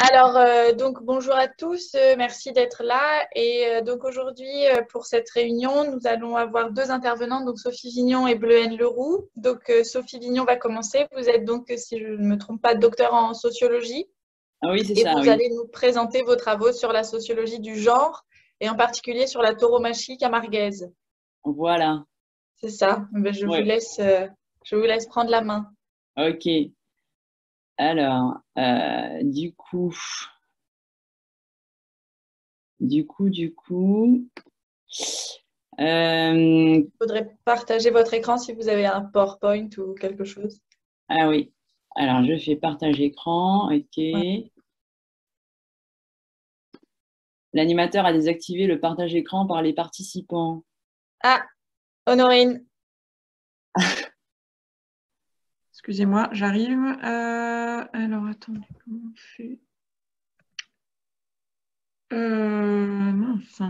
Alors, donc bonjour à tous, merci d'être là. Et donc aujourd'hui, pour cette réunion, nous allons avoir deux intervenantes, donc Sophie Vignon et Bleuhen Leroux. Donc Sophie Vignon va commencer. Vous êtes donc, si je ne me trompe pas, docteur en sociologie Ah oui, c'est et ça, vous oui. allez nous présenter vos travaux sur la sociologie du genre et en particulier sur la tauromachie camarguaise. Voilà. C'est ça. Ben, Ouais. je vous laisse prendre la main. Ok. Alors, du coup, Il faudrait partager votre écran si vous avez un PowerPoint ou quelque chose. ah oui. Alors, je fais partage écran. Ok. Ouais. L'animateur a désactivé le partage écran par les participants. Ah, Honorine. Excusez-moi, j'arrive. Alors, attendez, comment on fait? Mince.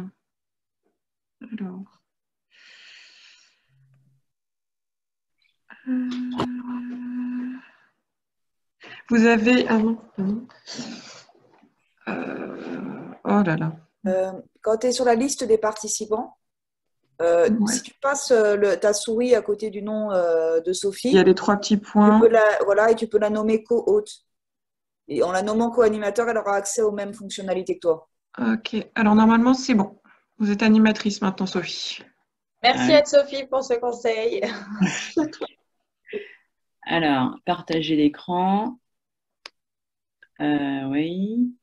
Alors. Vous avez. Ah non, pardon. Oh là là. Quand tu es sur la liste des participants, Ouais. si tu passes ta souris à côté du nom de Sophie, Il y a les trois petits points. voilà, et tu peux la nommer co-hôte. Et en la nommant co-animateur, elle aura accès aux mêmes fonctionnalités que toi. Ok, alors normalement c'est bon. Vous êtes animatrice maintenant, Sophie. Merci Anne-Sophie pour ce conseil. Alors, partager l'écran. Oui.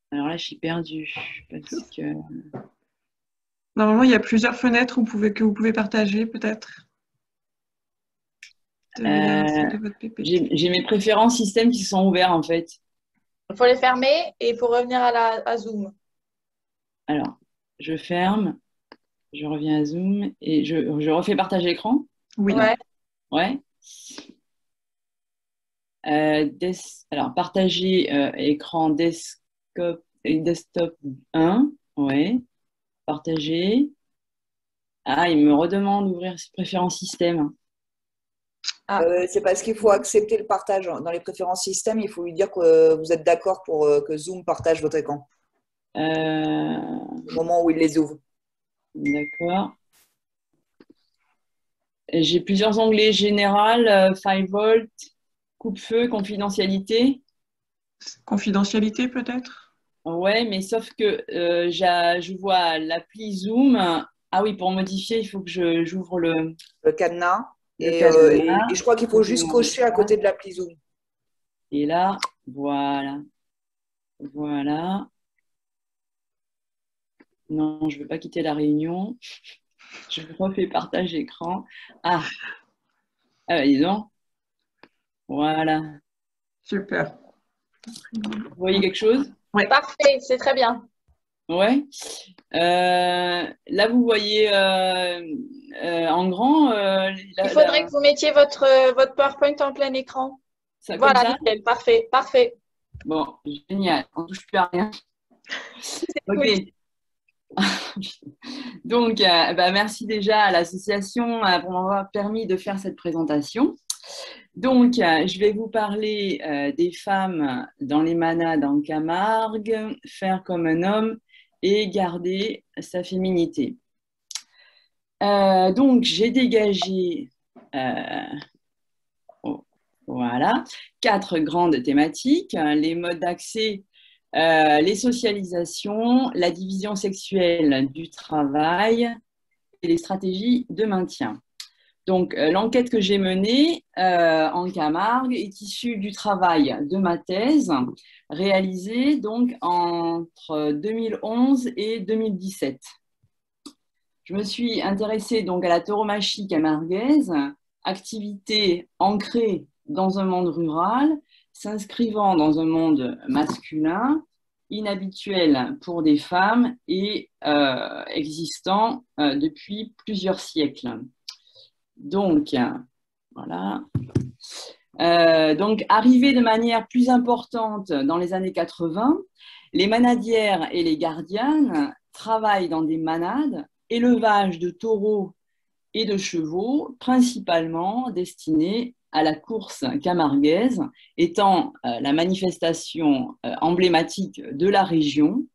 Alors là, je suis perdue parce que. Normalement, il y a plusieurs fenêtres que vous pouvez partager, peut-être. J'ai mes préférences système qui sont ouverts en fait. Il faut les fermer et il faut revenir à Zoom. Alors, je ferme, je reviens à Zoom et je refais partage écran. Oui. Ouais. Alors, partager écran desktop 1. Ouais. Partager. Ah, il me redemande d'ouvrir préférences système. Ah. C'est parce qu'il faut accepter le partage. Dans les préférences système, il faut lui dire que vous êtes d'accord pour que Zoom partage votre écran. Au moment où il les ouvre. D'accord. J'ai plusieurs onglets: général, 5 volts, coupe-feu, confidentialité. Confidentialité peut-être? Ouais, mais sauf que je vois l'appli Zoom. Ah oui, pour modifier, il faut que j'ouvre le cadenas. Et je crois qu'il faut juste cocher à côté de l'appli Zoom. Et là, voilà. Voilà. Non, je ne veux pas quitter la réunion. Je refais partage écran. Ah, dis donc. Voilà. Super. Vous voyez quelque chose? Oui. Parfait, c'est très bien. Ouais. Là, vous voyez en grand. Il faudrait que vous mettiez votre PowerPoint en plein écran. Ça, voilà, comme ça? nickel, parfait, parfait. Bon, génial. On ne touche plus à rien. Ok. Donc, merci déjà à l'association pour m'avoir permis de faire cette présentation. Donc, je vais vous parler des femmes dans les manades en Camargue, faire comme un homme et garder sa féminité. Donc, j'ai dégagé voilà, 4 grandes thématiques: les modes d'accès, les socialisations, la division sexuelle du travail et les stratégies de maintien. Donc, l'enquête que j'ai menée en Camargue est issue du travail de ma thèse, réalisée donc entre 2011 et 2017. Je me suis intéressée donc à la tauromachie camarguaise, activité ancrée dans un monde rural, s'inscrivant dans un monde masculin, inhabituel pour des femmes et existant depuis plusieurs siècles. Donc, voilà. Donc, arrivée de manière plus importante dans les années 80, les manadières et les gardiennes travaillent dans des manades élevage de taureaux et de chevaux, principalement destinés à la course camarguaise, étant la manifestation emblématique de la région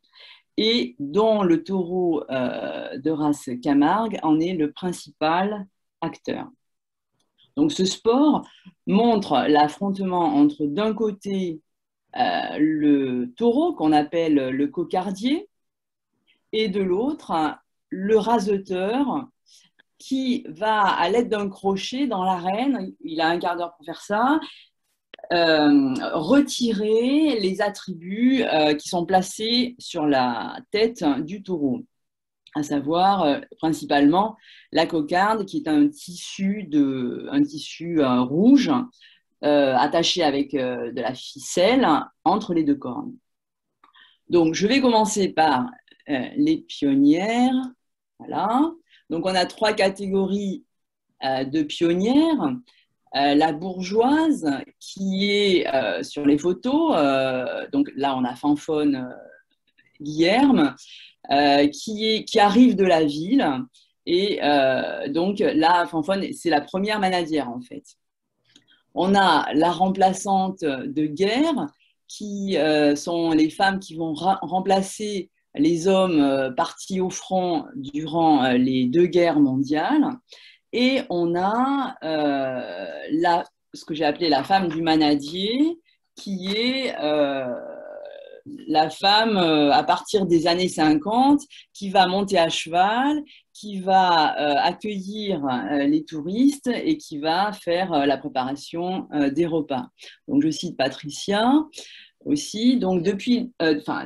et dont le taureau de race Camargue en est le principal acteur. Donc ce sport montre l'affrontement entre d'un côté le taureau qu'on appelle le cocardier et de l'autre le raseteur qui va à l'aide d'un crochet dans l'arène, il a un quart d'heure pour faire ça, retirer les attributs qui sont placés sur la tête du taureau, à savoir principalement la cocarde, qui est un tissu rouge attaché avec de la ficelle entre les deux cornes. Donc, je vais commencer par les pionnières. Voilà. Donc, on a 3 catégories de pionnières. La bourgeoise, qui est sur les photos, donc là, on a Fanfone Guilherme, qui arrive de la ville. Et donc là, Fanfone, c'est la première manadière, en fait. On a la remplaçante de guerre, qui sont les femmes qui vont remplacer les hommes partis au front durant les 2 guerres mondiales. Et on a ce que j'ai appelé la femme du manadier, qui est la femme à partir des années 50 qui va monter à cheval, qui va accueillir les touristes et qui va faire la préparation des repas. Donc je cite Patricia aussi. Donc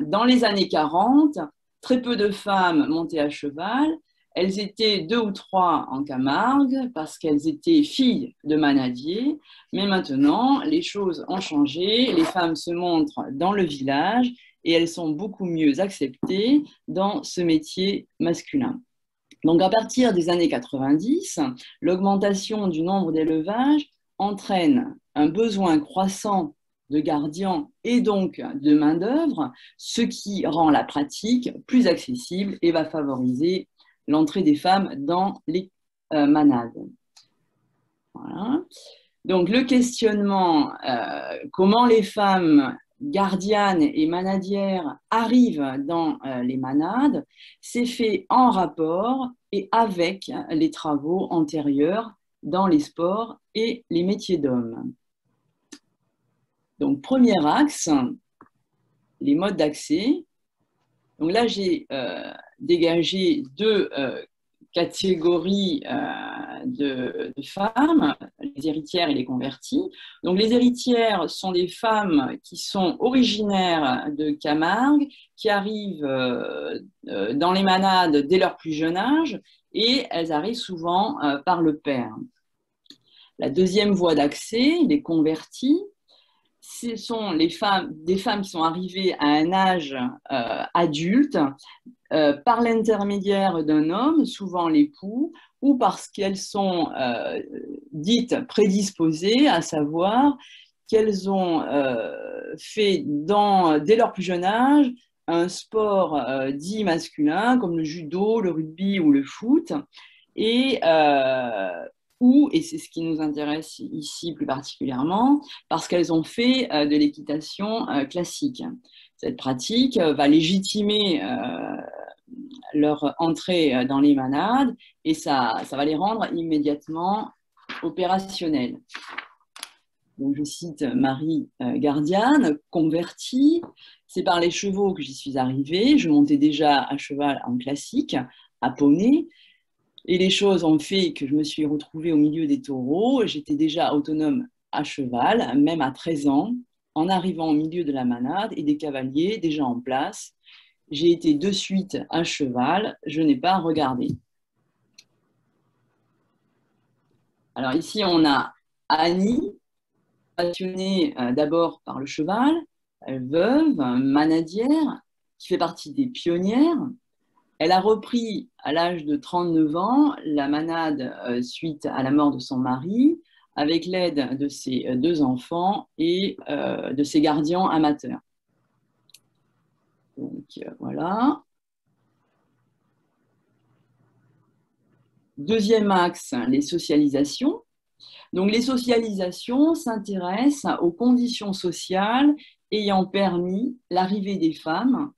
dans les années 40, très peu de femmes montaient à cheval. Elles étaient 2 ou 3 en Camargue parce qu'elles étaient filles de manadiers. Mais maintenant, les choses ont changé. Les femmes se montrent dans le village et elles sont beaucoup mieux acceptées dans ce métier masculin. Donc, à partir des années 90, l'augmentation du nombre d'élevages entraîne un besoin croissant de gardiens et donc de main-d'œuvre, ce qui rend la pratique plus accessible et va favoriser l'entrée des femmes dans les manades. Voilà. Donc, le questionnement, comment les femmes gardianes et manadières arrivent dans les manades, c'est fait en rapport et avec les travaux antérieurs dans les sports et les métiers d'hommes. Donc, premier axe, les modes d'accès. Donc là, j'ai dégagé 2 catégories de femmes, les héritières et les converties. Donc les héritières sont des femmes qui sont originaires de Camargue, qui arrivent dans les manades dès leur plus jeune âge, et elles arrivent souvent par le père. La deuxième voie d'accès, les converties, ce sont des femmes qui sont arrivées à un âge adulte par l'intermédiaire d'un homme, souvent l'époux, ou parce qu'elles sont dites prédisposées, à savoir qu'elles ont fait dès leur plus jeune âge un sport dit masculin comme le judo, le rugby ou le foot, et c'est ce qui nous intéresse ici plus particulièrement, parce qu'elles ont fait de l'équitation classique. Cette pratique va légitimer leur entrée dans les manades et ça va les rendre immédiatement opérationnelles. Donc, je cite Marie Gardiane, convertie. C'est par les chevaux que j'y suis arrivée. Je montais déjà à cheval en classique, à poney. Et les choses ont fait que je me suis retrouvée au milieu des taureaux. J'étais déjà autonome à cheval, même à 13 ans, en arrivant au milieu de la manade et des cavaliers déjà en place. J'ai été de suite à cheval, je n'ai pas regardé. Alors ici, on a Annie, passionnée d'abord par le cheval, veuve, manadière, qui fait partie des pionnières. Elle a repris à l'âge de 39 ans la manade suite à la mort de son mari, avec l'aide de ses 2 enfants et de ses gardiens amateurs. Donc voilà. Deuxième axe, les socialisations. Donc, les socialisations s'intéressent aux conditions sociales ayant permis l'arrivée des femmes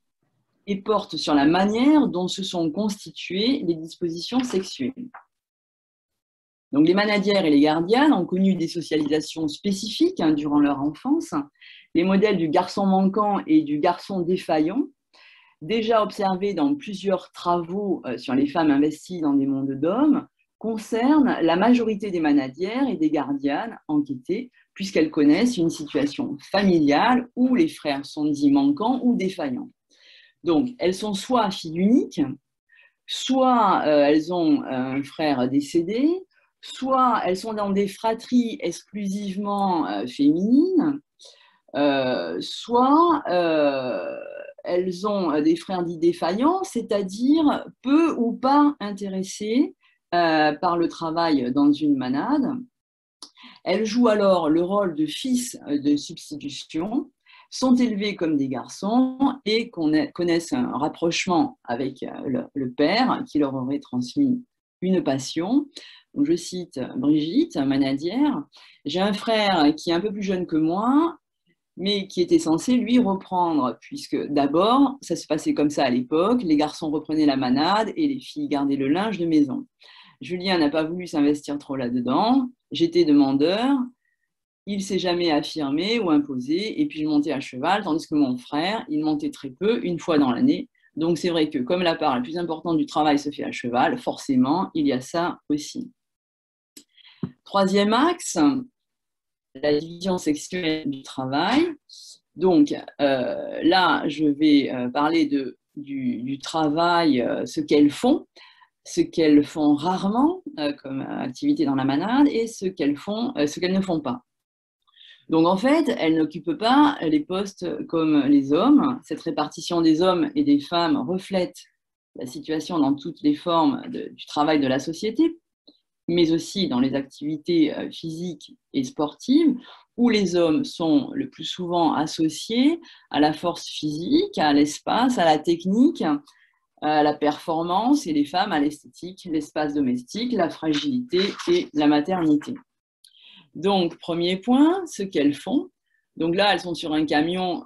et portent sur la manière dont se sont constituées les dispositions sexuelles. Donc, les manadières et les gardiennes ont connu des socialisations spécifiques durant leur enfance. Les modèles du garçon manquant et du garçon défaillant, déjà observés dans plusieurs travaux sur les femmes investies dans des mondes d'hommes, concernent la majorité des manadières et des gardiennes enquêtées, puisqu'elles connaissent une situation familiale où les frères sont dits manquants ou défaillants. Donc, elles sont soit filles uniques, soit elles ont un frère décédé, soit elles sont dans des fratries exclusivement féminines, soit elles ont des frères dits défaillants, c'est-à-dire peu ou pas intéressés par le travail dans une manade. Elles jouent alors le rôle de fils de substitution, sont élevées comme des garçons et connaissent un rapprochement avec le père qui leur aurait transmis une passion. Donc, je cite Brigitte, manadière. J'ai un frère qui est un peu plus jeune que moi, mais qui était censé lui reprendre, puisque d'abord, ça se passait comme ça à l'époque, les garçons reprenaient la manade et les filles gardaient le linge de maison. Julien n'a pas voulu s'investir trop là-dedans, j'étais demandeur, il ne s'est jamais affirmé ou imposé, et puis je montais à cheval, tandis que mon frère, il montait très peu, une fois dans l'année. Donc c'est vrai que comme la part la plus importante du travail se fait à cheval, forcément, il y a ça aussi. Troisième axe, la division sexuelle du travail. Donc là, je vais parler du travail, ce qu'elles font rarement comme activité dans la manade et ce qu'elles ne font pas. Donc en fait, elles n'occupent pas les postes comme les hommes. Cette répartition des hommes et des femmes reflète la situation dans toutes les formes du travail de la société, mais aussi dans les activités physiques et sportives, où les hommes sont le plus souvent associés à la force physique, à l'espace, à la technique, à la performance, et les femmes à l'esthétique, l'espace domestique, la fragilité et la maternité. Donc, premier point, ce qu'elles font. Donc là, elles sont sur un camion,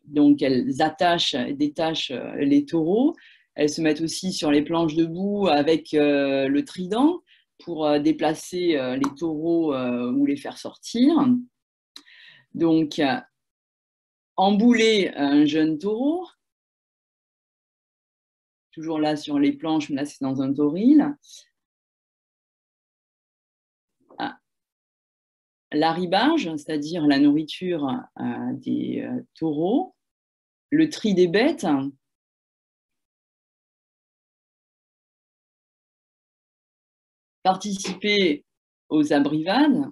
donc elles détachent les taureaux. Elles se mettent aussi sur les planches debout avec le trident pour déplacer les taureaux ou les faire sortir. Donc, embouler un jeune taureau, toujours là sur les planches, mais là c'est dans un tauril. L'arribage, c'est-à-dire la nourriture des taureaux, le tri des bêtes, participer aux abrivades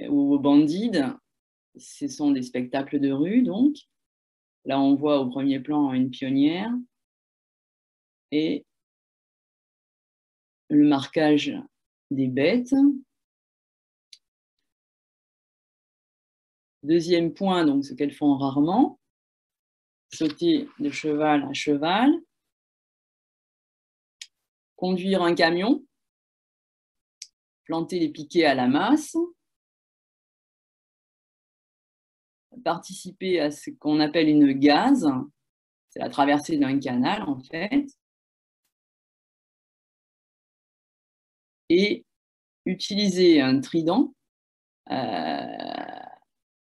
ou aux bandides, ce sont des spectacles de rue, donc. Là, on voit au premier plan une pionnière et le marquage des bêtes. Deuxième point, donc ce qu'elles font rarement, sauter de cheval à cheval, conduire un camion, planter les piquets à la masse, participer à ce qu'on appelle une gaze, c'est la traversée d'un canal en fait, et utiliser un trident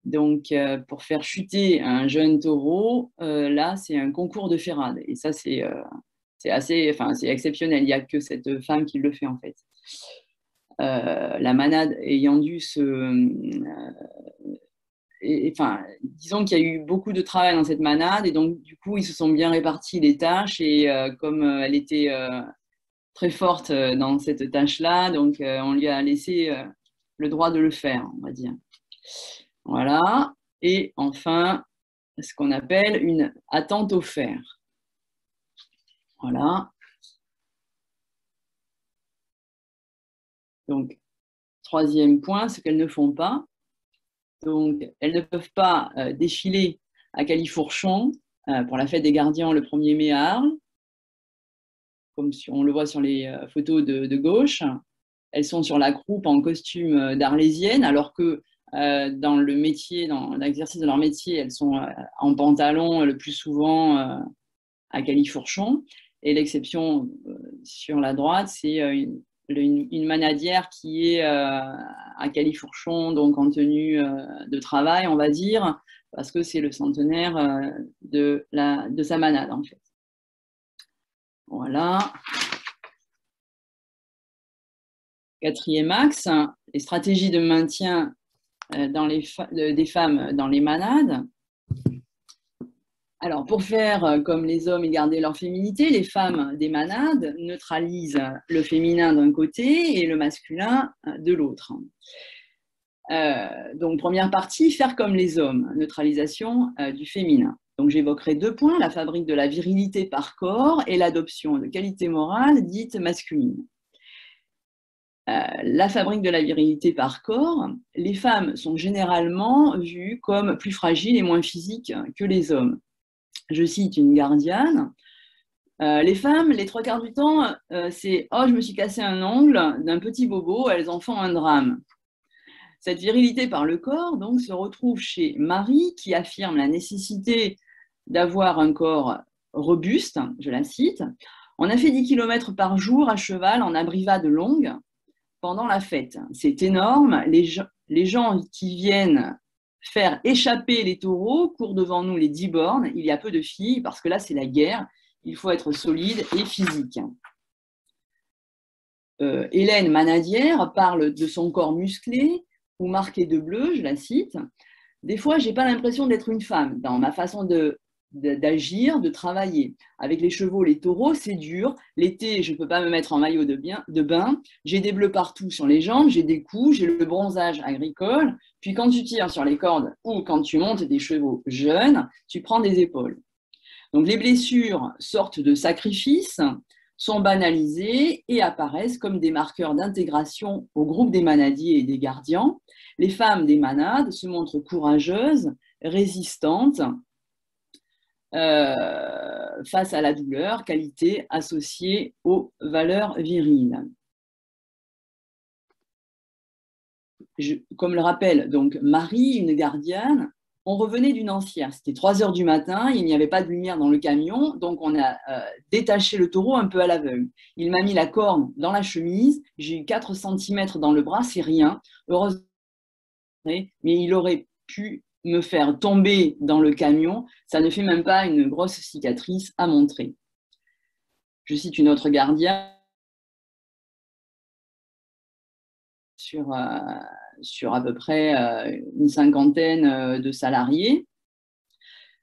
donc pour faire chuter un jeune taureau. Là c'est un concours de ferrade et ça c'est exceptionnel, il n'y a que cette femme qui le fait en fait. La manade ayant dû disons qu'il y a eu beaucoup de travail dans cette manade et donc du coup ils se sont bien répartis les tâches et comme elle était très forte dans cette tâche-là, donc on lui a laissé le droit de le faire, on va dire. Voilà. Et enfin, ce qu'on appelle une attente au fer. Voilà. Donc, troisième point, ce qu'elles ne font pas. Donc, elles ne peuvent pas défiler à Califourchon pour la fête des gardiens le 1er mai à Arles. comme on le voit sur les photos de gauche. Elles sont sur la croupe en costume d'arlésienne, alors que dans le métier, dans l'exercice de leur métier, elles sont en pantalon le plus souvent à califourchon. Et l'exception sur la droite, c'est une manadière qui est à califourchon, donc en tenue de travail, on va dire, parce que c'est le centenaire de sa manade, en fait. Voilà. Quatrième axe, les stratégies de maintien des femmes dans les manades. Alors, pour faire comme les hommes et garder leur féminité, les femmes des manades neutralisent le féminin d'un côté et le masculin de l'autre. Donc, première partie, faire comme les hommes, neutralisation du féminin. Donc, j'évoquerai 2 points, la fabrique de la virilité par corps et l'adoption de qualités morales dites masculines. La fabrique de la virilité par corps, les femmes sont généralement vues comme plus fragiles et moins physiques que les hommes. Je cite une gardienne. Les femmes, les 3/4 du temps, c'est « Oh, je me suis cassé un ongle d'un petit bobo, elles en font un drame ». Cette virilité par le corps donc, se retrouve chez Marie, qui affirme la nécessité d'avoir un corps robuste, je la cite. « On a fait 10 km par jour à cheval en abrivade longue pendant la fête. C'est énorme, les gens qui viennent faire échapper les taureaux courent devant nous les 10 bornes, il y a peu de filles, parce que là c'est la guerre, il faut être solide et physique. » Hélène Manadière parle de son corps musclé ou marqué de bleu, je la cite. « Des fois, j'ai pas l'impression d'être une femme dans ma façon d'agir, de travailler. Avec les chevaux, les taureaux, c'est dur. L'été, je ne peux pas me mettre en maillot de bain. J'ai des bleus partout sur les jambes, j'ai des coups, j'ai le bronzage agricole. Puis quand tu tires sur les cordes ou quand tu montes des chevaux jeunes, tu prends des épaules. » Donc les blessures, sortes de sacrifices, sont banalisées et apparaissent comme des marqueurs d'intégration au groupe des manadiers et des gardiens. Les femmes des manades se montrent courageuses, résistantes, face à la douleur, qualité associée aux valeurs viriles. Comme le rappelle donc Marie, une gardienne, on revenait d'une ansière. C'était 3 heures du matin, il n'y avait pas de lumière dans le camion, donc on a détaché le taureau un peu à l'aveugle. Il m'a mis la corne dans la chemise, j'ai eu 4 cm dans le bras, c'est rien. Heureusement, mais il aurait pu me faire tomber dans le camion, ça ne fait même pas une grosse cicatrice à montrer. Je cite une autre gardienne sur à peu près une 50aine de salariés.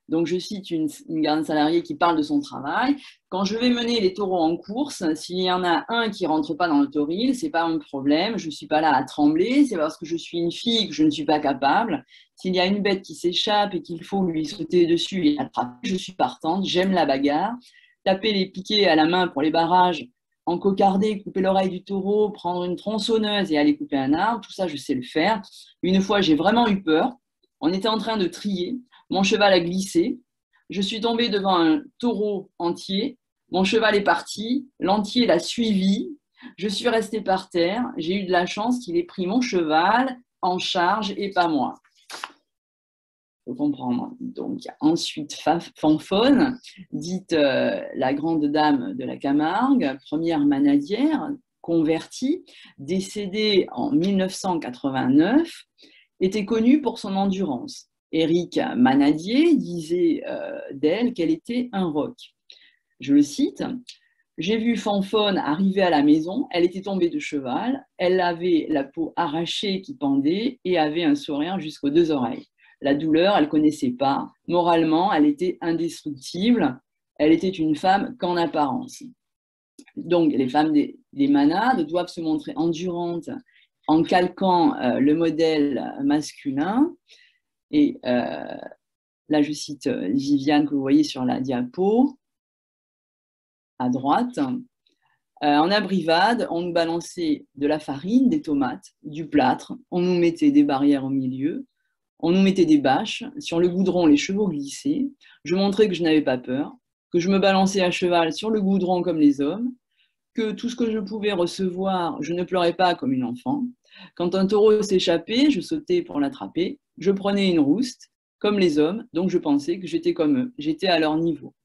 Donc, je cite une gardienne salariée qui parle de son travail. « Quand je vais mener les taureaux en course, s'il y en a un qui ne rentre pas dans le toril, ce n'est pas un problème. Je ne suis pas là à trembler. C'est parce que je suis une fille que je ne suis pas capable. S'il y a une bête qui s'échappe et qu'il faut lui sauter dessus et l'attraper, je suis partante. J'aime la bagarre. Taper les piquets à la main pour les barrages, encocarder, couper l'oreille du taureau, prendre une tronçonneuse et aller couper un arbre, tout ça, je sais le faire. Une fois, j'ai vraiment eu peur. On était en train de trier. Mon cheval a glissé. Je suis tombée devant un taureau entier. Mon cheval est parti. L'entier l'a suivi. Je suis restée par terre. J'ai eu de la chance qu'il ait pris mon cheval en charge et pas moi. » Il faut comprendre. Donc, ensuite, Fanfone, dite la grande dame de la Camargue, première manadière, convertie, décédée en 1989, était connue pour son endurance. Éric Manadier disait d'elle qu'elle était un roc. Je le cite. « J'ai vu Fanfone arriver à la maison, elle était tombée de cheval, elle avait la peau arrachée qui pendait et avait un sourire jusqu'aux 2 oreilles. La douleur, elle ne connaissait pas. Moralement, elle était indestructible. Elle était une femme qu'en apparence. » Donc, les femmes des manades doivent se montrer endurantes en calquant le modèle masculin. Et là, je cite Viviane, que vous voyez sur la diapo, à droite. En abrivade, on nous balançait de la farine, des tomates, du plâtre. On nous mettait des barrières au milieu. On nous mettait des bâches. Sur le goudron, les chevaux glissaient. Je montrais que je n'avais pas peur, que je me balançais à cheval sur le goudron comme les hommes. que tout ce que je pouvais recevoir, je ne pleurais pas comme une enfant. Quand un taureau s'échappait, je sautais pour l'attraper. Je prenais une rouste, comme les hommes, donc je pensais que j'étais comme eux, j'étais à leur niveau.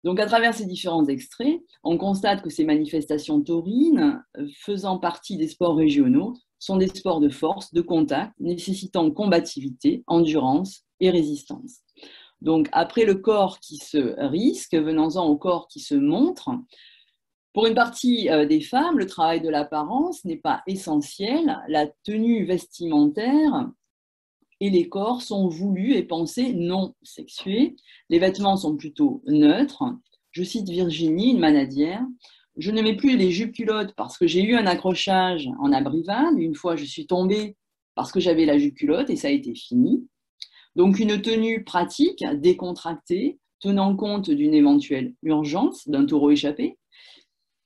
Donc, à travers ces différents extraits, on constate que ces manifestations taurines, faisant partie des sports régionaux, sont des sports de force, de contact, nécessitant combativité, endurance et résistance. Donc, après le corps qui se risque, venons-en au corps qui se montre. Pour une partie des femmes, le travail de l'apparence n'est pas essentiel. La tenue vestimentaire et les corps sont voulus et pensés non sexués. Les vêtements sont plutôt neutres. Je cite Virginie, une manadière. Je ne mets plus les jupes culottes parce que j'ai eu un accrochage en abrivade. Une fois, je suis tombée parce que j'avais la jupe culotte et ça a été fini. Donc, une tenue pratique, décontractée, tenant compte d'une éventuelle urgence d'un taureau échappé,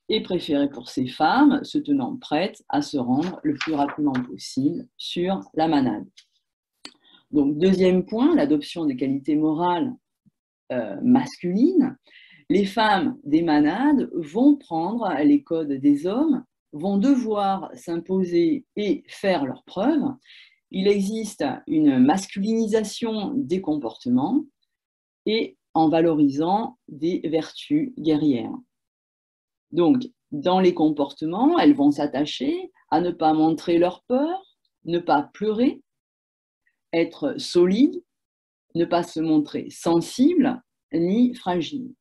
est préférée pour ces femmes se tenant prêtes à se rendre le plus rapidement possible sur la manade. Donc, deuxième point, l'adoption des qualités morales masculines. Les femmes des manades vont prendre les codes des hommes, vont devoir s'imposer et faire leurs preuves. Il existe une masculinisation des comportements et en valorisant des vertus guerrières. Donc, dans les comportements, elles vont s'attacher à ne pas montrer leur peur, ne pas pleurer, être solide, ne pas se montrer sensible ni fragile.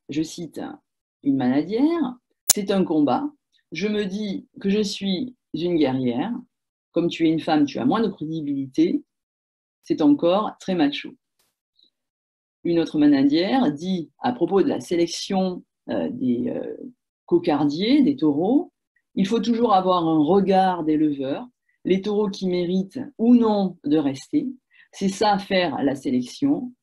Je cite une manadière, c'est un combat. Je me dis que je suis une guerrière. Comme tu es une femme, tu as moins de crédibilité. C'est encore très macho. Une autre manadière dit à propos de la sélection des cocardiers, des taureaux, il faut toujours avoir un regard d'éleveur. Les taureaux qui méritent ou non de rester, c'est ça faire la sélection.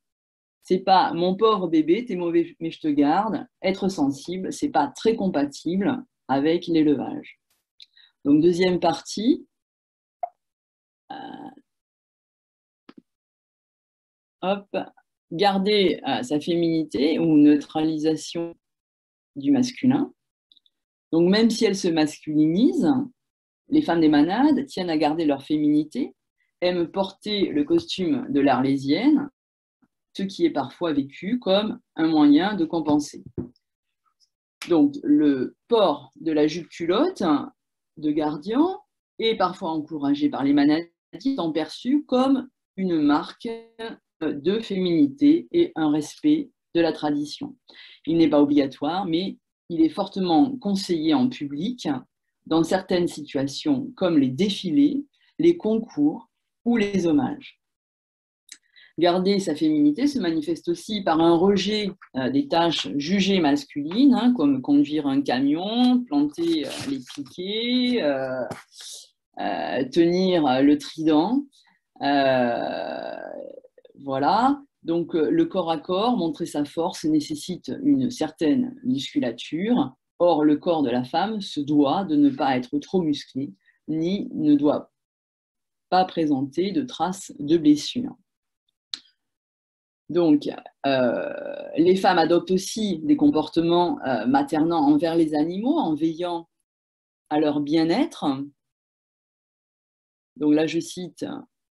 C'est pas mon pauvre bébé, t'es mauvais mais je te garde. Être sensible, c'est pas très compatible avec l'élevage. Donc deuxième partie. Garder sa féminité ou neutralisation du masculin. Donc même si elles se masculinisent, les femmes des manades tiennent à garder leur féminité, aiment porter le costume de l'Arlésienne, ce qui est parfois vécu comme un moyen de compenser. Donc le port de la jupe culotte de gardien est parfois encouragé par les manadiers, étant perçu comme une marque de féminité et un respect de la tradition. Il n'est pas obligatoire, mais il est fortement conseillé en public dans certaines situations comme les défilés, les concours ou les hommages. Garder sa féminité se manifeste aussi par un rejet des tâches jugées masculines, comme conduire un camion, planter les piquets, tenir le trident. Voilà, donc le corps à corps, montrer sa force nécessite une certaine musculature. Or, le corps de la femme se doit de ne pas être trop musclé, ni ne doit pas présenter de traces de blessures. Donc, les femmes adoptent aussi des comportements maternants envers les animaux en veillant à leur bien-être. Donc là, je cite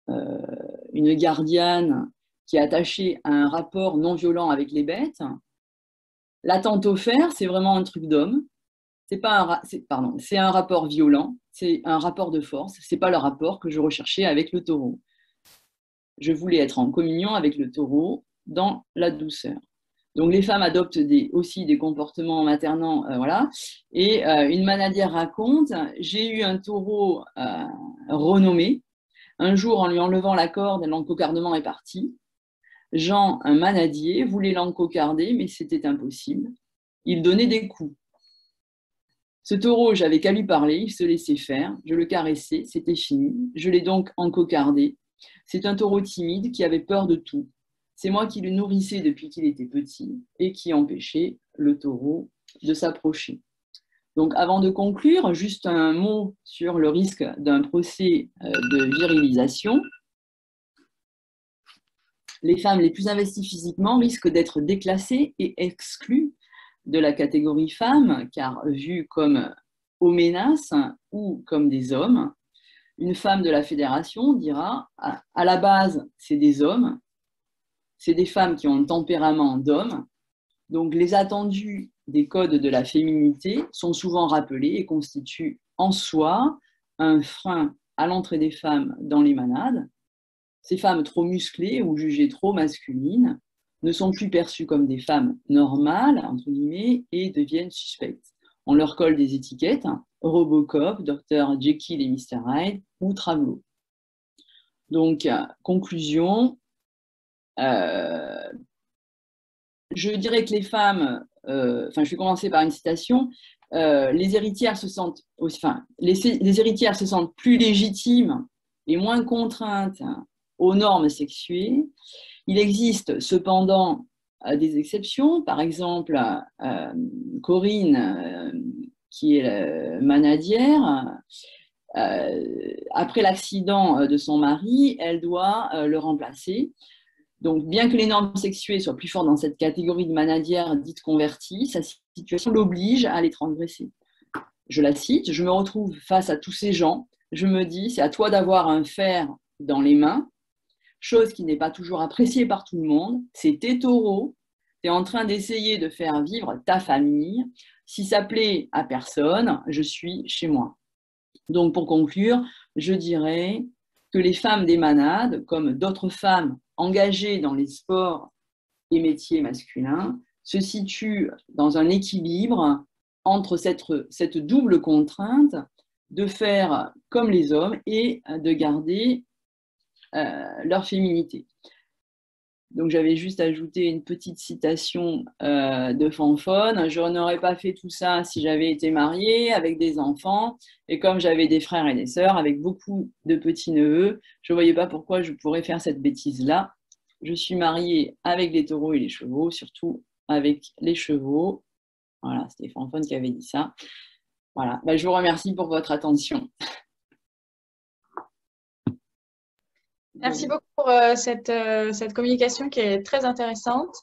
une gardienne qui est attachée à un rapport non violent avec les bêtes. L'attente offerte, c'est vraiment un truc d'homme. C'est un rapport violent, c'est un rapport de force. C'est pas le rapport que je recherchais avec le taureau. Je voulais être en communion avec le taureau dans la douceur. Donc les femmes adoptent aussi des comportements maternants, voilà. Et une manadière raconte, j'ai eu un taureau renommé. Un jour, en lui enlevant la corde, l'encocardement est parti. Jean, un manadier, voulait l'encocarder, mais c'était impossible. Il donnait des coups. Ce taureau, j'avais qu'à lui parler, il se laissait faire. Je le caressais, c'était fini. Je l'ai donc encocardé. C'est un taureau timide qui avait peur de tout. C'est moi qui le nourrissais depuis qu'il était petit et qui empêchait le taureau de s'approcher. Donc, avant de conclure, juste un mot sur le risque d'un procès de virilisation. Les femmes les plus investies physiquement risquent d'être déclassées et exclues de la catégorie femme, car vues comme homénas ou comme des hommes, une femme de la fédération dira à la base, c'est des hommes, c'est des femmes qui ont un tempérament d'homme, donc les attendus des codes de la féminité sont souvent rappelés et constituent en soi un frein à l'entrée des femmes dans les manades. Ces femmes trop musclées ou jugées trop masculines ne sont plus perçues comme des femmes normales, entre guillemets, et deviennent suspectes. On leur colle des étiquettes, Robocop, Dr Jekyll et Mr Hyde ou Travelo. Donc, conclusion, je dirais que les femmes, je vais commencer par une citation, les héritières se sentent plus légitimes et moins contraintes aux normes sexuées. Il existe cependant des exceptions, par exemple Corinne, qui est manadière, après l'accident de son mari, elle doit le remplacer. Donc, bien que les normes sexuées soient plus fortes dans cette catégorie de manadières dites converties, sa situation l'oblige à les transgresser. Je la cite, « Je me retrouve face à tous ces gens, je me dis, c'est à toi d'avoir un fer dans les mains, chose qui n'est pas toujours appréciée par tout le monde, c'est tes taureaux, tu es en train d'essayer de faire vivre ta famille, si ça plaît à personne, je suis chez moi. » Donc, pour conclure, je dirais que les femmes des manades, comme d'autres femmes engagées dans les sports et métiers masculins, se situent dans un équilibre entre cette double contrainte de faire comme les hommes et de garder leur féminité. Donc, j'avais juste ajouté une petite citation de Fanfone. « Je n'aurais pas fait tout ça si j'avais été mariée avec des enfants. Et comme j'avais des frères et des sœurs, avec beaucoup de petits-neveux, je ne voyais pas pourquoi je pourrais faire cette bêtise-là. Je suis mariée avec les taureaux et les chevaux, surtout avec les chevaux. » Voilà, c'était Fanfone qui avait dit ça. Voilà, je vous remercie pour votre attention. Merci beaucoup pour cette communication qui est très intéressante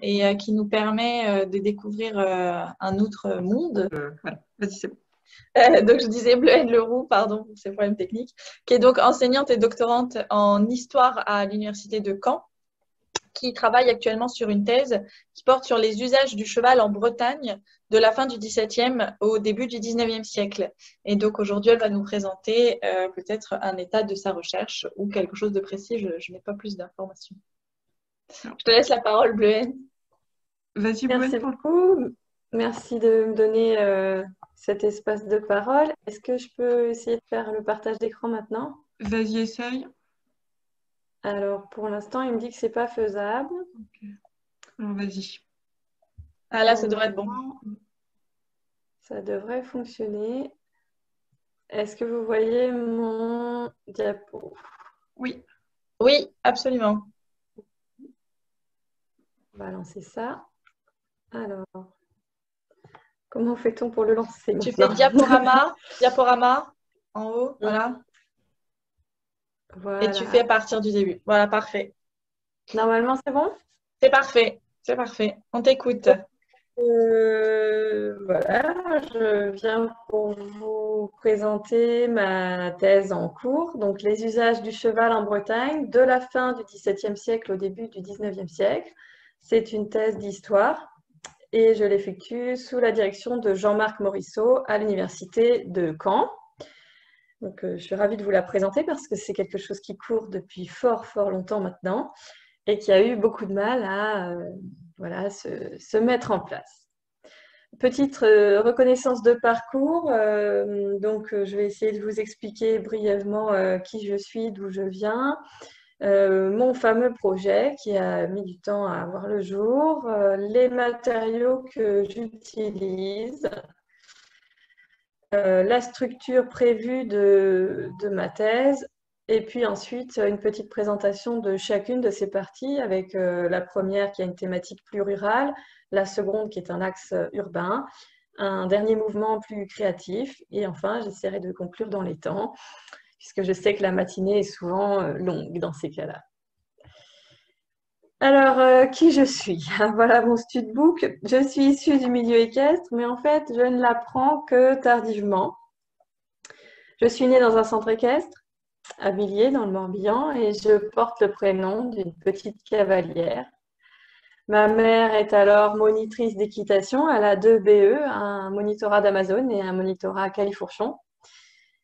et qui nous permet de découvrir un autre monde. Voilà, vas-y, c'est bon. Donc, je disais Bleuette Leroux, pardon pour ces problèmes techniques, qui est donc enseignante et doctorante en histoire à l'université de Caen, qui travaille actuellement sur une thèse qui porte sur les usages du cheval en Bretagne de la fin du XVIIe au début du XIXe siècle. Et donc aujourd'hui, elle va nous présenter peut-être un état de sa recherche ou quelque chose de précis. Je n'ai pas plus d'informations. Je te laisse la parole, Bleuette. Vas-y, Merci beaucoup. Merci de me donner cet espace de parole. Est-ce que je peux essayer de faire le partage d'écran maintenant? Vas-y, essaye. Alors, pour l'instant, il me dit que ce n'est pas faisable. Okay. Alors, vas-y. Ah là, ça devrait être bon. Ça devrait fonctionner. Est-ce que vous voyez mon diapo? Oui. Oui, absolument. On va lancer ça. Alors, comment fait-on pour le lancer? Tu fais diaporama en haut, voilà. Voilà. Et tu fais à partir du début. Voilà, parfait. Normalement, c'est bon? C'est parfait. C'est parfait. On t'écoute. Voilà, je viens pour vous présenter ma thèse en cours. Donc, les usages du cheval en Bretagne de la fin du XVIIe siècle au début du XIXe siècle. C'est une thèse d'histoire et je l'effectue sous la direction de Jean-Marc Morisseau à l'université de Caen. Donc, je suis ravie de vous la présenter parce que c'est quelque chose qui court depuis fort longtemps maintenant et qui a eu beaucoup de mal à se mettre en place. Petite reconnaissance de parcours. Donc, je vais essayer de vous expliquer brièvement qui je suis, d'où je viens. Mon fameux projet qui a mis du temps à voir le jour, les matériaux que j'utilise, la structure prévue de ma thèse et puis ensuite une petite présentation de chacune de ces parties avec la première qui a une thématique plus rurale, la seconde qui est un axe urbain, un dernier mouvement plus créatif et enfin j'essaierai de conclure dans les temps puisque je sais que la matinée est souvent longue dans ces cas-là. Alors, qui je suis? Voilà mon studbook. Je suis issue du milieu équestre, mais en fait, je ne l'apprends que tardivement. Je suis née dans un centre équestre, à Villiers, dans le Morbihan, et je porte le prénom d'une petite cavalière. Ma mère est alors monitrice d'équitation. Elle a 2 BE, un monitorat d'Amazon et un monitorat à Califourchon.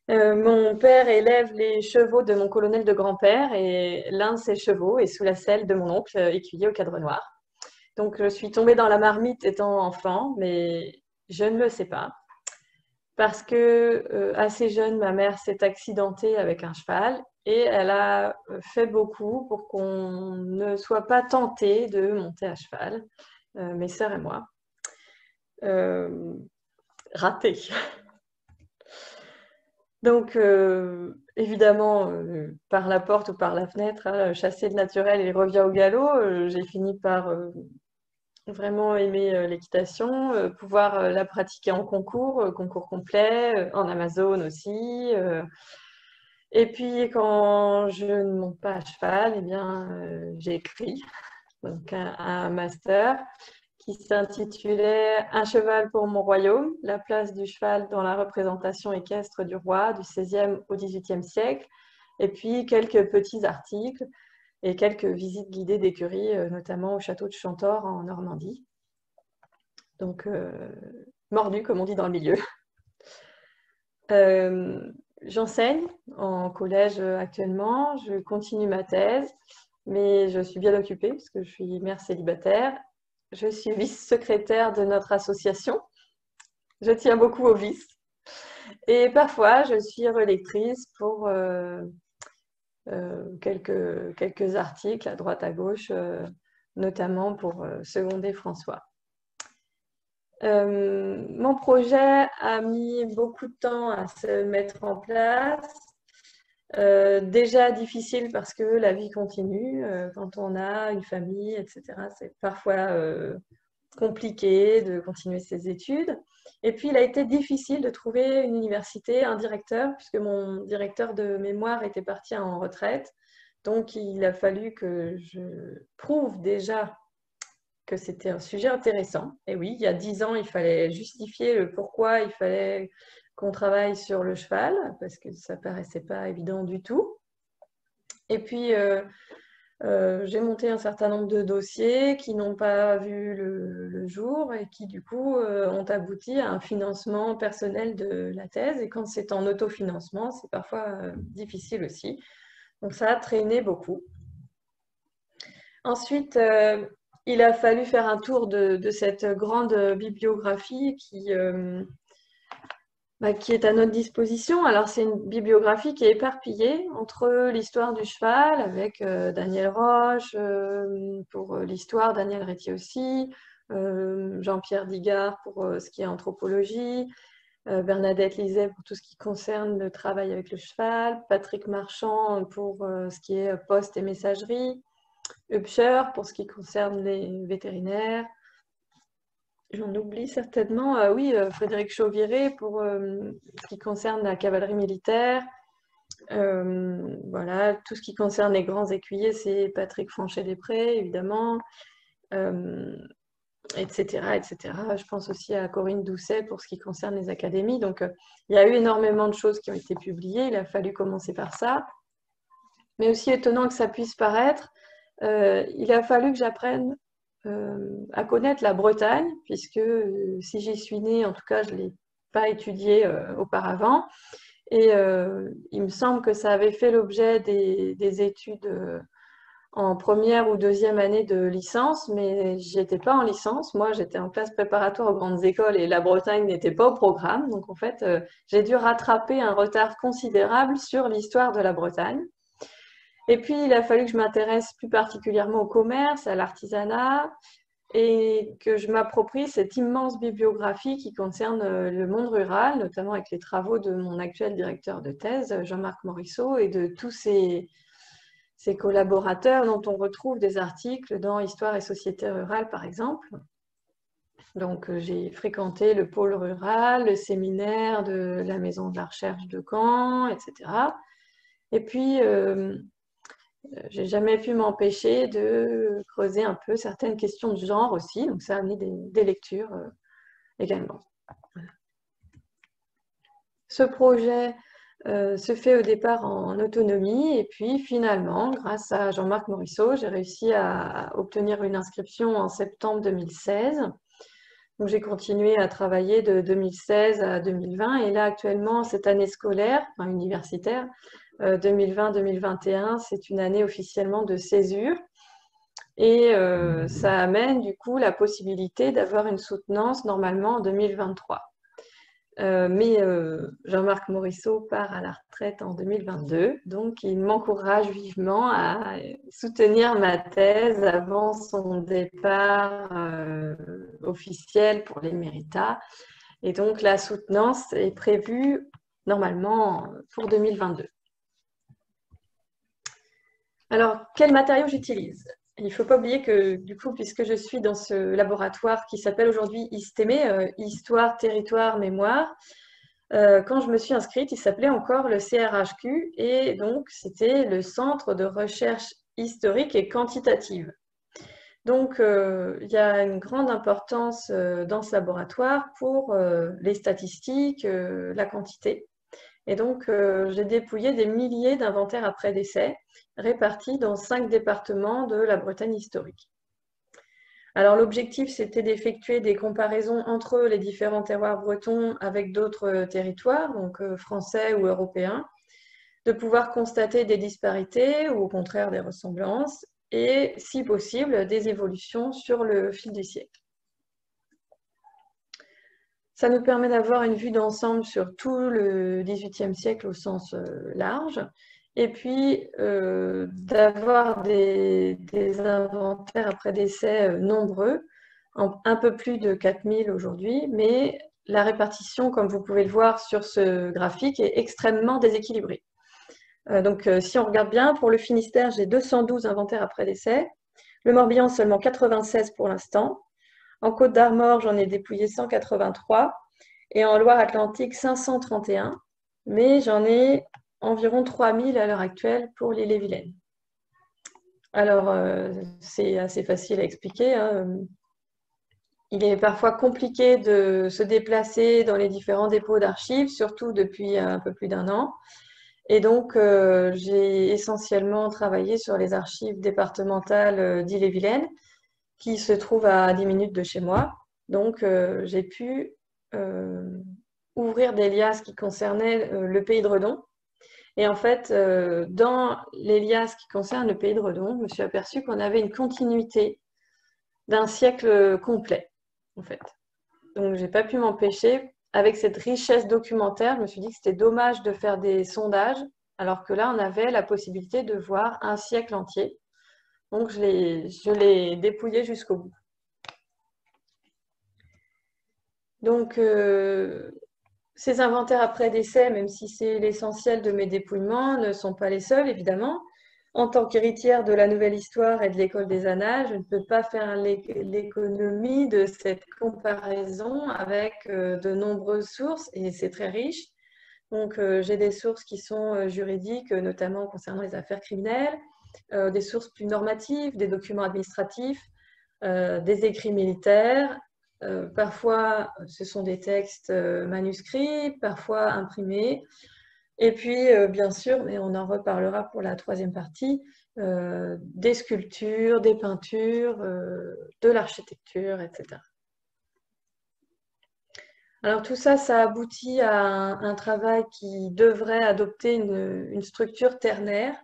Mon père élève les chevaux de mon colonel de grand-père et l'un de ses chevaux est sous la selle de mon oncle, écuyer au cadre noir. Donc, je suis tombée dans la marmite étant enfant, mais je ne le sais pas. Parce que assez jeune, ma mère s'est accidentée avec un cheval et elle a fait beaucoup pour qu'on ne soit pas tenté de monter à cheval, mes sœurs et moi. Raté. Donc, évidemment, par la porte ou par la fenêtre, hein, chasser le naturel et revient au galop, j'ai fini par vraiment aimer l'équitation, pouvoir la pratiquer en concours, concours complet, en Amazon aussi. Et puis, quand je ne monte pas à cheval, eh bien, j'ai écrit donc un master qui s'intitulait « Un cheval pour mon royaume, la place du cheval dans la représentation équestre du roi du XVIe au XVIIIe siècle », et puis quelques petits articles et quelques visites guidées d'écuries, notamment au château de Chantor en Normandie. Donc, mordu, comme on dit dans le milieu. J'enseigne en collège actuellement, je continue ma thèse, mais je suis bien occupée parce que je suis mère célibataire. Je suis vice-secrétaire de notre association. Je tiens beaucoup au vice. Et parfois, je suis relectrice pour quelques articles à droite à gauche, notamment pour seconder François. Mon projet a mis beaucoup de temps à se mettre en place. Déjà difficile parce que la vie continue. Quand on a une famille, etc., c'est parfois compliqué de continuer ses études. Et puis, il a été difficile de trouver une université, un directeur, puisque mon directeur de mémoire était parti en retraite. Donc, il a fallu que je prouve déjà que c'était un sujet intéressant. Et oui, il y a 10 ans, il fallait justifier le pourquoi il fallait qu'on travaille sur le cheval, parce que ça ne paraissait pas évident du tout. Et puis, j'ai monté un certain nombre de dossiers qui n'ont pas vu le jour et qui, du coup, ont abouti à un financement personnel de la thèse. Et quand c'est en autofinancement, c'est parfois difficile aussi. Donc, ça a traîné beaucoup. Ensuite, il a fallu faire un tour de cette grande bibliographie qui est à notre disposition. Alors, c'est une bibliographie qui est éparpillée entre l'histoire du cheval avec Daniel Roche, pour l'histoire, Daniel Rétier aussi, Jean-Pierre Digard pour ce qui est anthropologie, Bernadette Lizet pour tout ce qui concerne le travail avec le cheval, Patrick Marchand pour ce qui est poste et messagerie, Upsher pour ce qui concerne les vétérinaires. J'en oublie certainement. Oui, Frédéric Chauviré pour ce qui concerne la cavalerie militaire. Voilà, tout ce qui concerne les grands écuyers, c'est Patrick Franchet-Després, évidemment, etc., etc. Je pense aussi à Corinne Doucet pour ce qui concerne les académies. Donc, il y a eu énormément de choses qui ont été publiées. Il a fallu commencer par ça. Mais aussi étonnant que ça puisse paraître, il a fallu que j'apprenne à connaître la Bretagne, puisque si j'y suis née, en tout cas, je ne l'ai pas étudiée auparavant. Et il me semble que ça avait fait l'objet des études en première ou deuxième année de licence, mais je n'étais pas en licence. Moi, j'étais en classe préparatoire aux grandes écoles et la Bretagne n'était pas au programme. Donc, en fait, j'ai dû rattraper un retard considérable sur l'histoire de la Bretagne. Et puis, il a fallu que je m'intéresse plus particulièrement au commerce, à l'artisanat, et que je m'approprie cette immense bibliographie qui concerne le monde rural, notamment avec les travaux de mon actuel directeur de thèse, Jean-Marc Morisseau, et de tous ces collaborateurs dont on retrouve des articles dans Histoire et société rurale, par exemple. Donc, j'ai fréquenté le pôle rural, le séminaire de la Maison de la Recherche de Caen, etc. Et puis, j'ai jamais pu m'empêcher de creuser un peu certaines questions de genre aussi, donc ça a amené des lectures également. Voilà. Ce projet se fait au départ en autonomie et puis finalement, grâce à Jean-Marc Morisseau, j'ai réussi à obtenir une inscription en septembre 2016. Donc j'ai continué à travailler de 2016 à 2020 et là actuellement, cette année scolaire, enfin universitaire, 2020-2021, c'est une année officiellement de césure et ça amène du coup la possibilité d'avoir une soutenance normalement en 2023. Mais Jean-Marc Morisseau part à la retraite en 2022, donc il m'encourage vivement à soutenir ma thèse avant son départ officiel pour l'Éméritat. Et donc la soutenance est prévue normalement pour 2022. Alors, quel matériau j'utilise? Il ne faut pas oublier que, du coup, puisque je suis dans ce laboratoire qui s'appelle aujourd'hui ISTEME, Histoire, Territoire, Mémoire, quand je me suis inscrite, il s'appelait encore le CRHQ et donc c'était le Centre de recherche historique et quantitative. Donc, il y a une grande importance dans ce laboratoire pour les statistiques, la quantité. Et donc, j'ai dépouillé des milliers d'inventaires après décès répartis dans 5 départements de la Bretagne historique. Alors, l'objectif, c'était d'effectuer des comparaisons entre les différents terroirs bretons avec d'autres territoires, donc français ou européens, de pouvoir constater des disparités ou au contraire des ressemblances et, si possible, des évolutions sur le fil du siècle. Ça nous permet d'avoir une vue d'ensemble sur tout le XVIIIe siècle au sens large, et puis d'avoir des inventaires après décès nombreux, un peu plus de 4000 aujourd'hui, mais la répartition, comme vous pouvez le voir sur ce graphique, est extrêmement déséquilibrée. Donc si on regarde bien, pour le Finistère, j'ai 212 inventaires après décès, le Morbihan seulement 96 pour l'instant, en Côte d'Armor, j'en ai dépouillé 183 et en Loire-Atlantique 531, mais j'en ai environ 3000 à l'heure actuelle pour l'Ille-et-Vilaine. Alors, c'est assez facile à expliquer, hein. Il est parfois compliqué de se déplacer dans les différents dépôts d'archives, surtout depuis un peu plus d'un an. Et donc, j'ai essentiellement travaillé sur les archives départementales d'Ille-et-Vilaine, qui se trouve à 10 minutes de chez moi. Donc, j'ai pu ouvrir des liasses qui concernaient le pays de Redon. Et en fait, dans les liasses qui concernent le pays de Redon, je me suis aperçue qu'on avait une continuité d'un siècle complet, en fait. Donc, je n'ai pas pu m'empêcher. Avec cette richesse documentaire, je me suis dit que c'était dommage de faire des sondages, alors que là, on avait la possibilité de voir un siècle entier. Donc, je l'ai dépouillé jusqu'au bout. Donc, ces inventaires après décès, même si c'est l'essentiel de mes dépouillements, ne sont pas les seuls, évidemment. En tant qu'héritière de la Nouvelle Histoire et de l'École des Annales, je ne peux pas faire l'économie de cette comparaison avec de nombreuses sources, et c'est très riche. Donc, j'ai des sources qui sont juridiques, notamment concernant les affaires criminelles, des sources plus normatives, des documents administratifs, des écrits militaires. Parfois, ce sont des textes manuscrits, parfois imprimés. Et puis, bien sûr, mais on en reparlera pour la troisième partie, des sculptures, des peintures, de l'architecture, etc. Alors tout ça, ça aboutit à un travail qui devrait adopter une structure ternaire.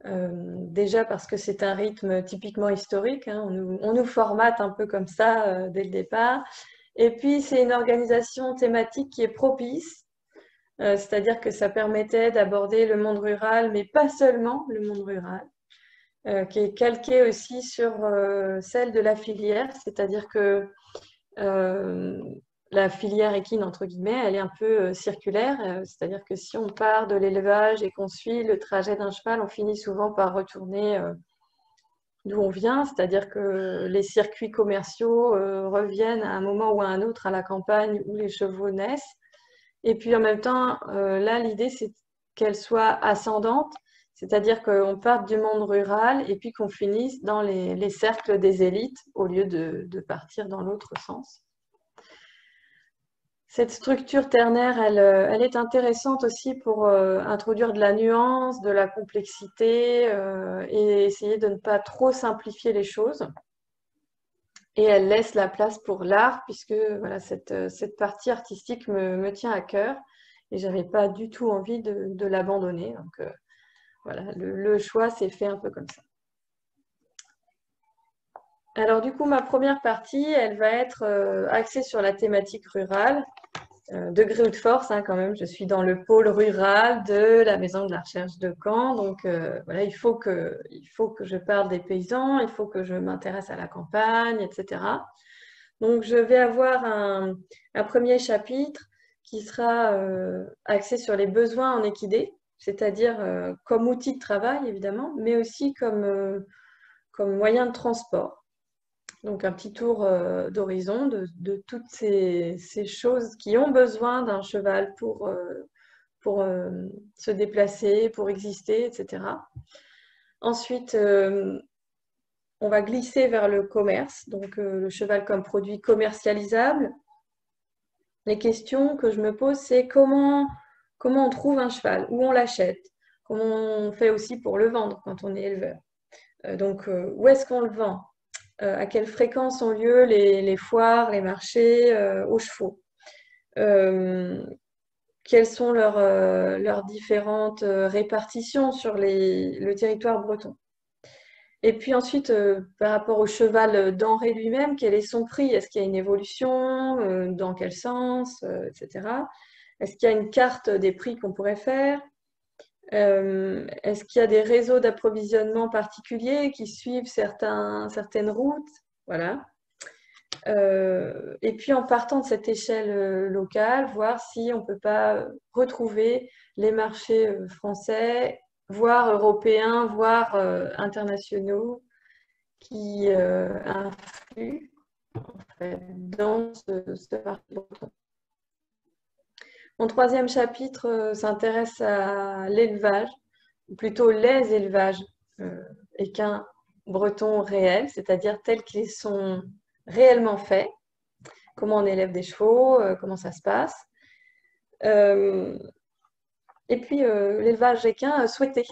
Déjà parce que c'est un rythme typiquement historique, hein, on nous formate un peu comme ça dès le départ. Et puis c'est une organisation thématique qui est propice, c'est-à-dire que ça permettait d'aborder le monde rural, mais pas seulement le monde rural, qui est calqué aussi sur celle de la filière, c'est-à-dire que la filière équine, entre guillemets, elle est un peu circulaire, c'est-à-dire que si on part de l'élevage et qu'on suit le trajet d'un cheval, on finit souvent par retourner d'où on vient, c'est-à-dire que les circuits commerciaux reviennent à un moment ou à un autre à la campagne où les chevaux naissent. Et puis en même temps, là, l'idée, c'est qu'elle soit ascendante, C'est-à-dire qu'on parte du monde rural et puis qu'on finisse dans les cercles des élites au lieu de partir dans l'autre sens. Cette structure ternaire, elle est intéressante aussi pour introduire de la nuance, de la complexité et essayer de ne pas trop simplifier les choses. Et elle laisse la place pour l'art, puisque voilà, cette partie artistique me tient à cœur et je n'avais pas du tout envie de l'abandonner. Donc voilà, le choix s'est fait un peu comme ça. Alors du coup, ma première partie, elle va être axée sur la thématique rurale. Degré ou de force, hein, quand même, je suis dans le pôle rural de la Maison de la Recherche de Caen. Donc voilà, il faut que je parle des paysans, il faut que je m'intéresse à la campagne, etc. Donc je vais avoir un premier chapitre qui sera axé sur les besoins en équidé, c'est-à-dire comme outil de travail, évidemment, mais aussi comme moyen de transport. Donc un petit tour d'horizon de toutes ces choses qui ont besoin d'un cheval pour se déplacer, pour exister, etc. Ensuite, on va glisser vers le commerce, donc le cheval comme produit commercialisable. Les questions que je me pose, c'est comment on trouve un cheval, où on l'achète, comment on fait aussi pour le vendre quand on est éleveur. Donc où est-ce qu'on le vend ? À quelle fréquence ont lieu les foires, les marchés aux chevaux, quelles sont leurs différentes répartitions sur le territoire breton. Et puis ensuite, par rapport au cheval denrée lui-même, quel est son prix? Est-ce qu'il y a une évolution? Dans quel sens? Etc. Est-ce qu'il y a une carte des prix qu'on pourrait faire? Est-ce qu'il y a des réseaux d'approvisionnement particuliers qui suivent certaines routes? Voilà. Et puis en partant de cette échelle locale, voir si on ne peut pas retrouver les marchés français, voire européens, voire internationaux, qui influent en fait, dans ce marché breton. Mon troisième chapitre s'intéresse à l'élevage, ou plutôt les élevages équins bretons réels, c'est-à-dire tels qu'ils sont réellement faits, comment on élève des chevaux, comment ça se passe. Et puis l'élevage équin souhaité,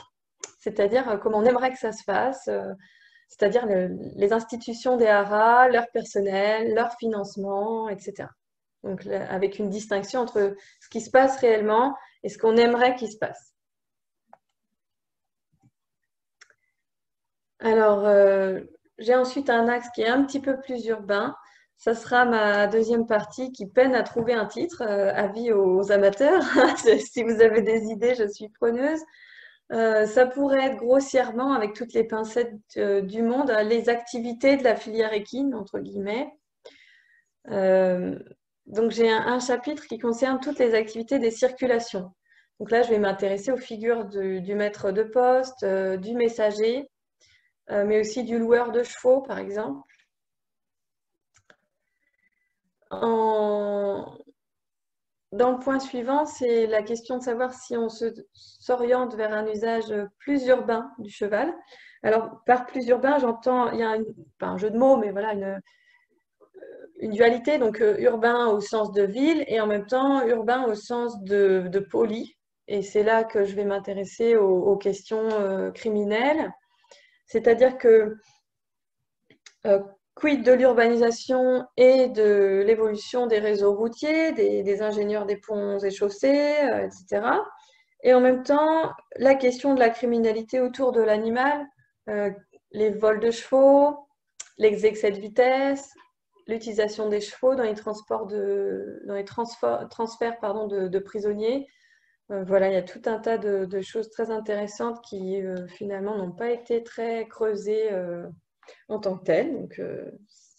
c'est-à-dire comment on aimerait que ça se fasse, c'est-à-dire les institutions des haras, leur personnel, leur financement, etc. Donc, avec une distinction entre ce qui se passe réellement et ce qu'on aimerait qu'il se passe. Alors, j'ai ensuite un axe qui est un petit peu plus urbain. Ça sera ma deuxième partie qui peine à trouver un titre. Avis aux amateurs. Si vous avez des idées, je suis preneuse. Ça pourrait être grossièrement, avec toutes les pincettes du monde, les activités de la filière équine, entre guillemets. Donc, j'ai un chapitre qui concerne toutes les activités des circulations. Donc là, je vais m'intéresser aux figures du maître de poste, du messager, mais aussi du loueur de chevaux, par exemple. Dans le point suivant, c'est la question de savoir si on s'oriente vers un usage plus urbain du cheval. Alors, par plus urbain, j'entends, il y a pas un jeu de mots, mais voilà, une dualité, donc urbain au sens de ville et en même temps urbain au sens de poli. Et c'est là que je vais m'intéresser aux questions criminelles. C'est-à-dire que quid de l'urbanisation et de l'évolution des réseaux routiers, des ingénieurs des ponts et chaussées, etc. Et en même temps, la question de la criminalité autour de l'animal, les vols de chevaux, les excès de vitesse, l'utilisation des chevaux dans les transferts de prisonniers. Voilà, il y a tout un tas de choses très intéressantes qui finalement n'ont pas été très creusées en tant que telles. Donc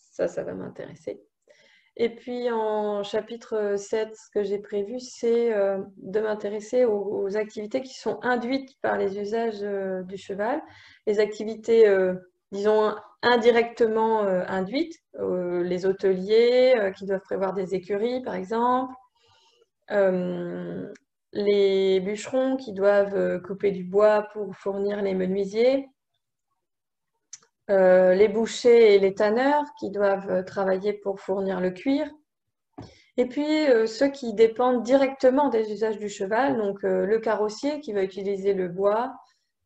ça va m'intéresser. Et puis en chapitre 7, ce que j'ai prévu, c'est de m'intéresser aux activités qui sont induites par les usages du cheval, les activités, disons, indirectement induites, les hôteliers qui doivent prévoir des écuries, par exemple, les bûcherons qui doivent couper du bois pour fournir les menuisiers, les bouchers et les tanneurs qui doivent travailler pour fournir le cuir, et puis ceux qui dépendent directement des usages du cheval, donc le carrossier qui va utiliser le bois,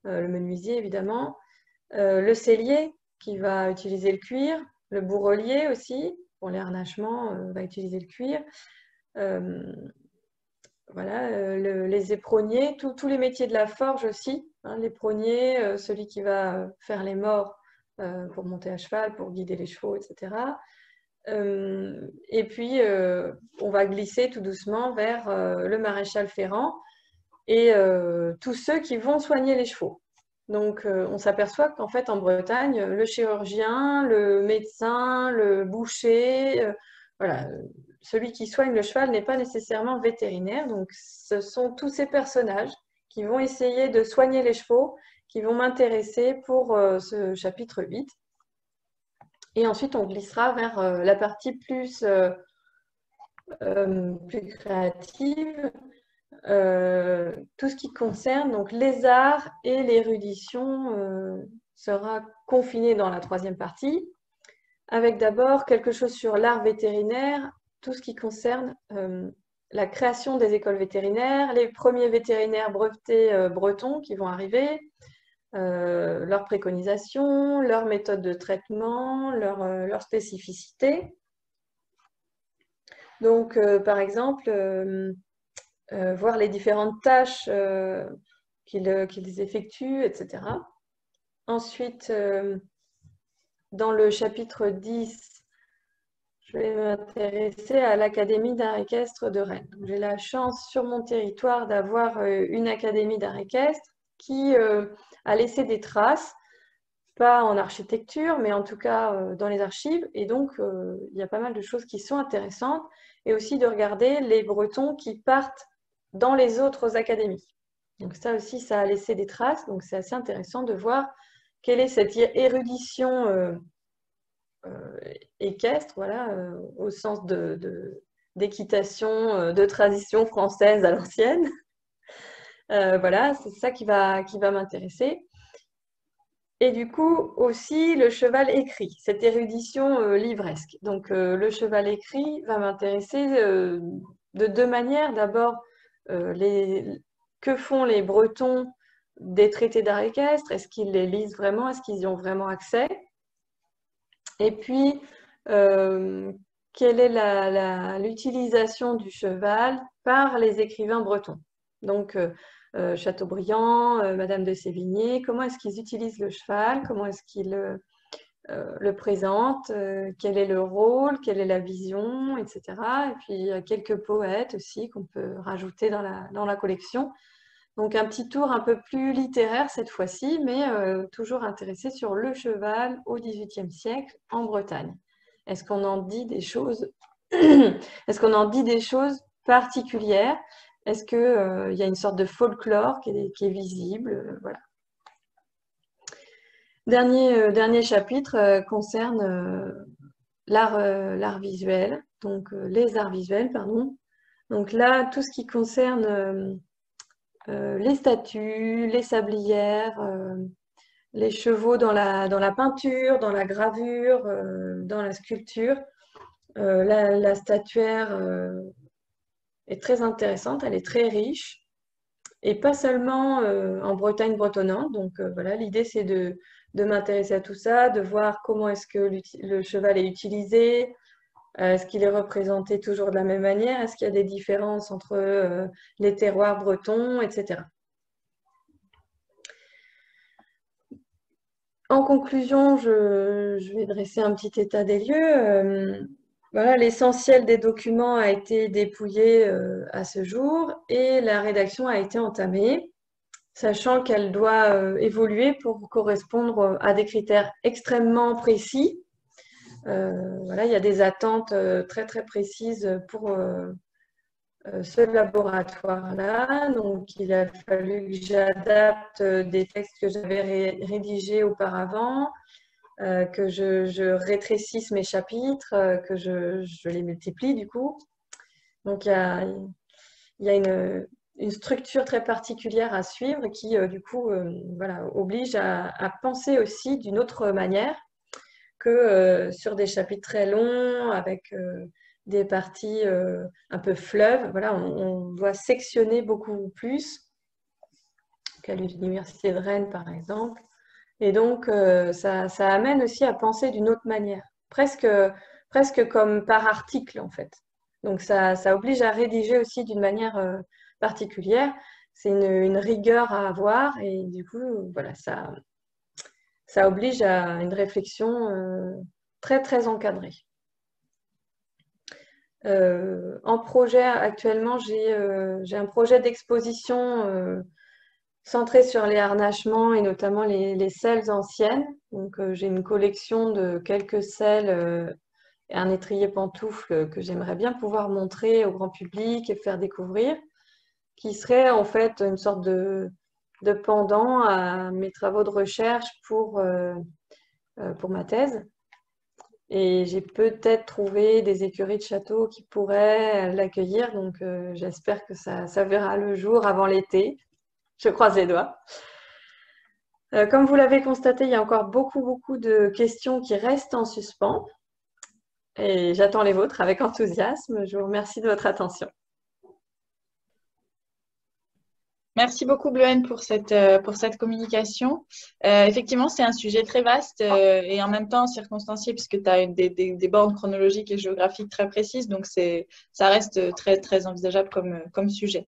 le menuisier évidemment, le sellier qui va utiliser le cuir, le bourrelier aussi, pour les harnachements, va utiliser le cuir. Voilà, les éperonniers, tous les métiers de la forge aussi, hein, l'éperonnier, celui qui va faire les mors pour monter à cheval, pour guider les chevaux, etc. Et puis, on va glisser tout doucement vers le maréchal ferrant et tous ceux qui vont soigner les chevaux. Donc, on s'aperçoit qu'en fait, en Bretagne, le chirurgien, le médecin, le boucher, voilà, celui qui soigne le cheval n'est pas nécessairement vétérinaire. Donc, ce sont tous ces personnages qui vont essayer de soigner les chevaux qui vont m'intéresser pour ce chapitre 8. Et ensuite, on glissera vers la partie plus créative, tout ce qui concerne donc, les arts et l'érudition sera confiné dans la troisième partie, avec d'abord quelque chose sur l'art vétérinaire, tout ce qui concerne la création des écoles vétérinaires, les premiers vétérinaires brevetés bretons qui vont arriver, leurs préconisations, leurs méthodes de traitement, leurs spécificités. Donc, par exemple, voir les différentes tâches qu'ils effectuent, etc. Ensuite, dans le chapitre 10, je vais m'intéresser à l'Académie d'art équestre de Rennes. J'ai la chance sur mon territoire d'avoir une académie d'art équestre qui a laissé des traces, pas en architecture, mais en tout cas dans les archives. Et donc, il y a pas mal de choses qui sont intéressantes. Et aussi de regarder les Bretons qui partent dans les autres académies. Donc ça aussi, ça a laissé des traces. Donc c'est assez intéressant de voir quelle est cette érudition équestre, voilà, au sens d'équitation, de tradition française à l'ancienne. Voilà, c'est ça qui va m'intéresser. Et du coup, aussi, le cheval écrit, cette érudition livresque. Donc, le cheval écrit va m'intéresser de deux manières. D'abord, que font les Bretons des traités d'art équestre? Est-ce qu'ils les lisent vraiment? Est-ce qu'ils y ont vraiment accès? Et puis, quelle est l'utilisation du cheval par les écrivains bretons? Donc, Chateaubriand, Madame de Sévigné, comment est-ce qu'ils utilisent le cheval? Comment est-ce qu'ils le présentent? Quel est le rôle? Quelle est la vision? Etc. Et puis, quelques poètes aussi qu'on peut rajouter dans la collection. Donc, un petit tour un peu plus littéraire cette fois-ci, mais toujours intéressé sur le cheval au XVIIIe siècle en Bretagne. Est-ce qu'on en dit des choses Est-ce qu'on en dit des choses particulières? Est-ce qu'il y a une sorte de folklore qui est visible? Voilà. Dernier chapitre concerne l'art visuel, donc les arts visuels, pardon. Donc là, tout ce qui concerne les statues, les sablières, les chevaux dans la peinture, dans la gravure, dans la sculpture. La statuaire est très intéressante, elle est très riche, et pas seulement en Bretagne bretonnante. Donc voilà, l'idée c'est de m'intéresser à tout ça, de voir comment est-ce que le cheval est utilisé, est-ce qu'il est représenté toujours de la même manière, est-ce qu'il y a des différences entre les terroirs bretons, etc. En conclusion, je vais dresser un petit état des lieux. Voilà, l'essentiel des documents a été dépouillé à ce jour et la rédaction a été entamée, sachant qu'elle doit évoluer pour correspondre à des critères extrêmement précis. Voilà, il y a des attentes très très précises pour ce laboratoire-là. Donc, il a fallu que j'adapte des textes que j'avais rédigés auparavant, que je rétrécisse mes chapitres, que je les multiplie du coup. Donc, il y a une structure très particulière à suivre qui, du coup, voilà, oblige à penser aussi d'une autre manière que sur des chapitres très longs, avec des parties un peu fleuves. Voilà, on doit sectionner beaucoup plus qu'à l'Université de Rennes, par exemple. Et donc, ça amène aussi à penser d'une autre manière, presque comme par article, en fait. Donc, ça oblige à rédiger aussi d'une manière particulière. C'est une rigueur à avoir et du coup, voilà, ça oblige à une réflexion très, très encadrée. En projet, actuellement, j'ai un projet d'exposition centré sur les harnachements et notamment les selles anciennes. Donc, j'ai une collection de quelques selles et un étrier pantoufle que j'aimerais bien pouvoir montrer au grand public et faire découvrir, qui serait en fait une sorte de pendant à mes travaux de recherche pour ma thèse. Et j'ai peut-être trouvé des écuries de château qui pourraient l'accueillir. Donc, j'espère que ça verra le jour avant l'été. Je croise les doigts. Comme vous l'avez constaté, il y a encore beaucoup de questions qui restent en suspens. Et j'attends les vôtres avec enthousiasme. Je vous remercie de votre attention. Merci beaucoup, Bloën, pour cette communication. Effectivement, c'est un sujet très vaste et en même temps circonstancié puisque tu as des bornes chronologiques et géographiques très précises. Donc, ça reste très, très envisageable comme sujet.